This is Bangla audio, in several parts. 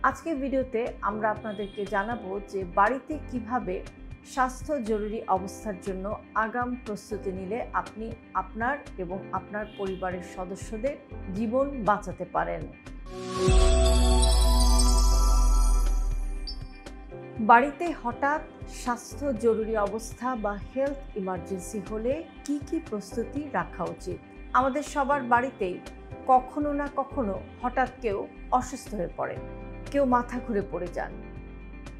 আজকের ভিডিওতে আমরা আপনাদেরকে জানাবো যে বাড়িতে কিভাবে স্বাস্থ্য জরুরি অবস্থার জন্য আগাম প্রস্তুতি নিলে আপনি আপনার এবং আপনার পরিবারের সদস্যদের জীবন বাঁচাতে পারেন। বাড়িতে হঠাৎ স্বাস্থ্য জরুরি অবস্থা বা হেলথ ইমার্জেন্সি হলে কি কি প্রস্তুতি রাখা উচিত? আমাদের সবার বাড়িতেই কখনো না কখনো হঠাৎ কেউ অসুস্থ হয়ে পড়ে, কেউ মাথা ঘুরে পড়ে যান,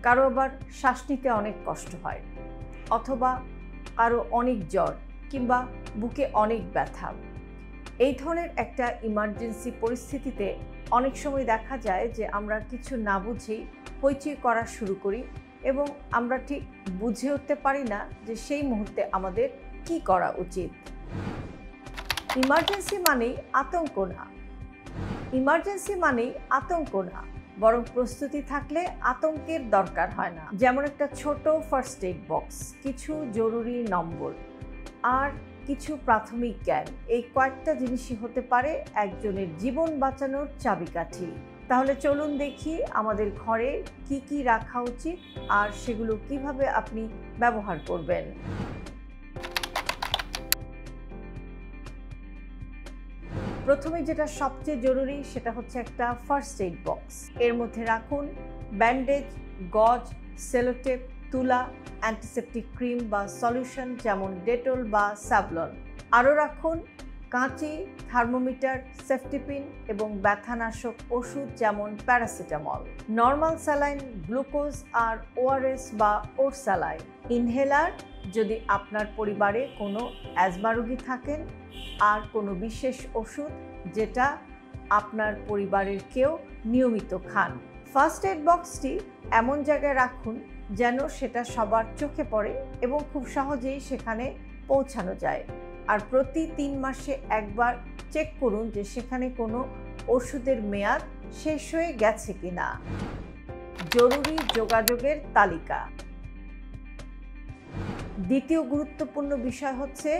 কারো আবার শ্বাস নিতে অনেক কষ্ট হয়, অথবা কারো অনেক জ্বর কিংবা বুকে অনেক ব্যথা। এই ধরনের একটা ইমার্জেন্সি পরিস্থিতিতে অনেক সময় দেখা যায় যে আমরা কিছু না বুঝেই হইচই করা শুরু করি এবং আমরা ঠিক বুঝে উঠতে পারি না যে সেই মুহূর্তে আমাদের কি করা উচিত। ইমার্জেন্সি মানেই আতঙ্ক না, ইমার্জেন্সি মানেই আতঙ্ক না, বরং প্রস্তুতি থাকলে আতঙ্কের দরকার হয় না। যেমন একটা ছোট ফার্স্ট এইড বক্স, কিছু জরুরি নম্বর আর কিছু প্রাথমিক জ্ঞান, এই কয়েকটা জিনিসই হতে পারে একজনের জীবন বাঁচানোর চাবিকাঠি। তাহলে চলুন দেখি আমাদের ঘরে কি কি রাখা উচিত আর সেগুলো কিভাবে আপনি ব্যবহার করবেন। প্রথমে যেটা সবচেয়ে জরুরি সেটা হচ্ছে একটা ফার্স্ট এইড বক্স। এর মধ্যে রাখুন ব্যান্ডেজ, গজ, সেলোটেপ, তুলা, অ্যান্টিসেপটিক ক্রিম বা সলিউশন যেমন ডেটল বা স্যাভলন। আরও রাখুন কাঁচি, থার্মোমিটার, সেফটি পিন এবং ব্যথানাশক ওষুধ যেমন প্যারাসিটামল, নর্মাল স্যালাইন, গ্লুকোজ আর ওআরএস বা ওরসালাইন, ইনহেলার যদি আপনার পরিবারে কোনো অ্যাজমা রোগী থাকেন, আর কোনো বিশেষ ওষুধ যেটা আপনার পরিবারের কেউ নিয়মিত খান। ফার্স্ট এইড বক্সটি এমন জায়গায় রাখুন যেন সেটা সবার চোখে পড়ে এবং খুব সহজেই সেখানে পৌঁছানো যায়। আর প্রতি 3 মাসে একবার চেক করুন যে সেখানে কোনো ওষুধের মেয়াদ শেষ হয়ে গেছে কিনা। জরুরি যোগাযোগের তালিকা। দ্বিতীয় গুরুত্বপূর্ণ বিষয় হচ্ছে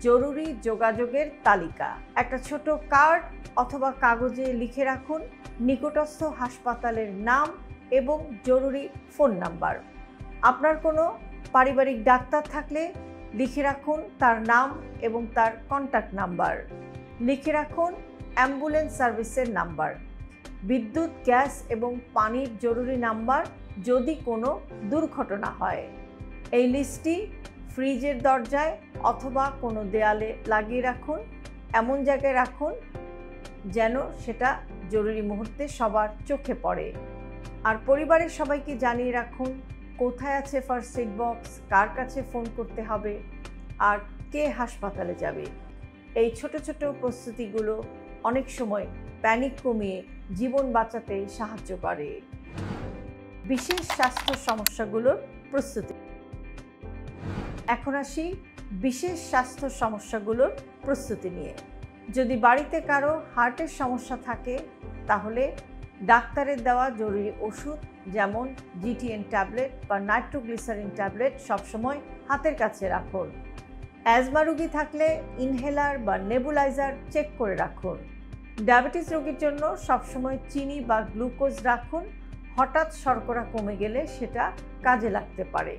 জরুরি যোগাযোগের তালিকা। একটা ছোট কার্ড অথবা কাগজে লিখে রাখুন নিকটস্থ হাসপাতালের নাম এবং জরুরি ফোন নাম্বার। আপনার কোনো পারিবারিক ডাক্তার থাকলে লিখে রাখুন তার নাম এবং তার কন্ট্যাক্ট নাম্বার। লিখে রাখুন অ্যাম্বুলেন্স সার্ভিসের নাম্বার, বিদ্যুৎ, গ্যাস এবং পানির জরুরি নাম্বার যদি কোনো দুর্ঘটনা হয়। এই লিস্টটি ফ্রিজের দরজায় অথবা কোনো দেয়ালে লাগিয়ে রাখুন, এমন জায়গায় রাখুন যেন সেটা জরুরি মুহূর্তে সবার চোখে পড়ে। আর পরিবারের সবাইকে জানিয়ে রাখুন কোথায় আছে ফার্স্ট এইড বক্স, কার কাছে ফোন করতে হবে আর কে হাসপাতালে যাবে। এই ছোট ছোট প্রস্তুতিগুলো অনেক সময় প্যানিক কমিয়ে জীবন বাঁচাতে সাহায্য করে। বিশেষ স্বাস্থ্য সমস্যাগুলোর প্রস্তুতি। এখন আসি বিশেষ স্বাস্থ্য সমস্যাগুলোর প্রস্তুতি নিয়ে। যদি বাড়িতে কারো হার্টের সমস্যা থাকে তাহলে ডাক্তারের দেওয়া জরুরি ওষুধ যেমন জিটিএন ট্যাবলেট বা নাইট্রোগ্লিসারিন ট্যাবলেট সবসময় হাতের কাছে রাখুন। অ্যাজমা রোগী থাকলে ইনহেলার বা নেবুলাইজার চেক করে রাখুন। ডায়াবেটিস রোগীর জন্য সবসময় চিনি বা গ্লুকোজ রাখুন, হঠাৎ শর্করা কমে গেলে সেটা কাজে লাগতে পারে।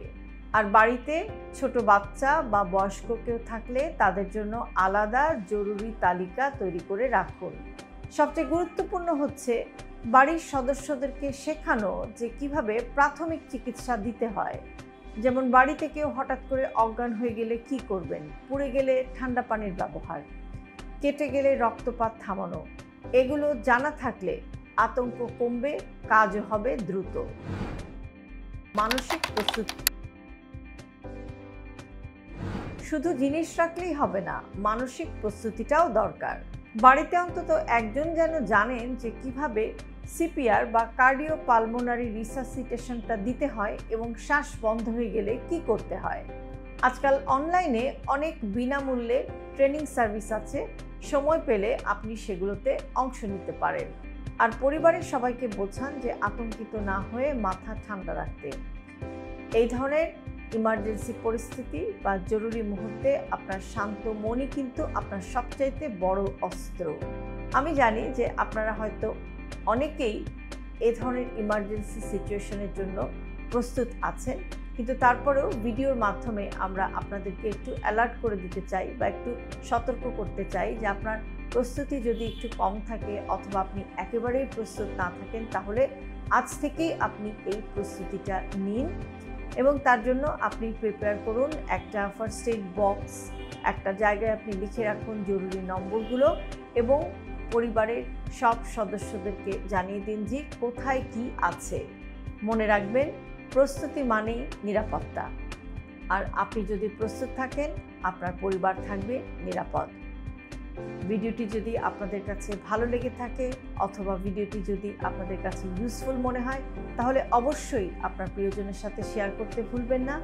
আর বাড়িতে ছোট বাচ্চা বা বয়স্ক কেউ থাকলে তাদের জন্য আলাদা জরুরি তালিকা তৈরি করে রাখুন। সবচেয়ে গুরুত্বপূর্ণ হচ্ছে বাড়ির সদস্যদেরকে শেখানো যে কিভাবে প্রাথমিক চিকিৎসা দিতে হয়। যেমন বাড়িতে কেউ হঠাৎ করে অজ্ঞান হয়ে গেলে কি করবেন, পুড়ে গেলে ঠান্ডা পানির ব্যবহার, কেটে গেলে রক্তপাত থামানো, এগুলো জানা থাকলে আতঙ্ক কমবে, কাজও হবে দ্রুত। মানসিক প্রস্তুতি। শুধু জিনিস রাখলেই হবে না, মানসিক প্রস্তুতিটাও দরকার। বাড়িতে অন্তত একজন যেন জানেন যে কিভাবে সিপিআর বা কার্ডিও পালমোনারি রিসাসিটেশনটা দিতে হয় এবং শ্বাস বন্ধ হয়ে গেলে কি করতে হয়। আজকাল অনলাইনে অনেক বিনামূল্যে ট্রেনিং সার্ভিস আছে, সময় পেলে আপনি সেগুলোতে অংশ নিতে পারেন। আর পরিবারের সবাইকে বোঝান যে আতঙ্কিত না হয়ে মাথা ঠান্ডা রাখতে। এই ধরনের ইমার্জেন্সি পরিস্থিতি বা জরুরি মুহূর্তে আপনার শান্ত মনই কিন্তু আপনার সবচাইতে বড় অস্ত্র। আমি জানি যে আপনারা হয়তো অনেকেই এ ধরনের ইমার্জেন্সি সিচুয়েশনের জন্য প্রস্তুত আছেন, কিন্তু তারপরেও ভিডিওর মাধ্যমে আমরা আপনাদেরকে একটু অ্যালার্ট করে দিতে চাই বা একটু সতর্ক করতে চাই যে আপনার প্রস্তুতি যদি একটু কম থাকে অথবা আপনি একেবারেই প্রস্তুত না থাকেন, তাহলে আজ থেকেই আপনি এই প্রস্তুতিটা নিন এবং তার জন্য আপনি প্রিপেয়ার করুন একটা ফার্স্ট এইড বক্স, একটা জায়গায় আপনি লিখে রাখুন জরুরি নম্বরগুলো এবং পরিবারের সব সদস্যদেরকে জানিয়ে দিন যে কোথায় কি আছে। মনে রাখবেন, প্রস্তুতি মানেই নিরাপত্তা, আর আপনি যদি প্রস্তুত থাকেন আপনার পরিবার থাকবে নিরাপদ। ভিডিওটি যদি আপনাদের কাছে ভালো লেগে থাকে অথবা ভিডিওটি যদি আপনাদের কাছে ইউজফুল মনে হয়, তাহলে অবশ্যই আপনার প্রিয়জনের সাথে শেয়ার করতে ভুলবেন না।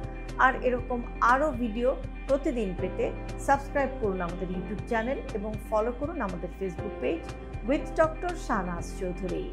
আর এরকম আরও ভিডিও প্রতিদিন পেতে সাবস্ক্রাইব করুন আমাদের ইউটিউব চ্যানেল এবং ফলো করুন আমাদের Facebook page with doctor Shahnaz Chowdhury.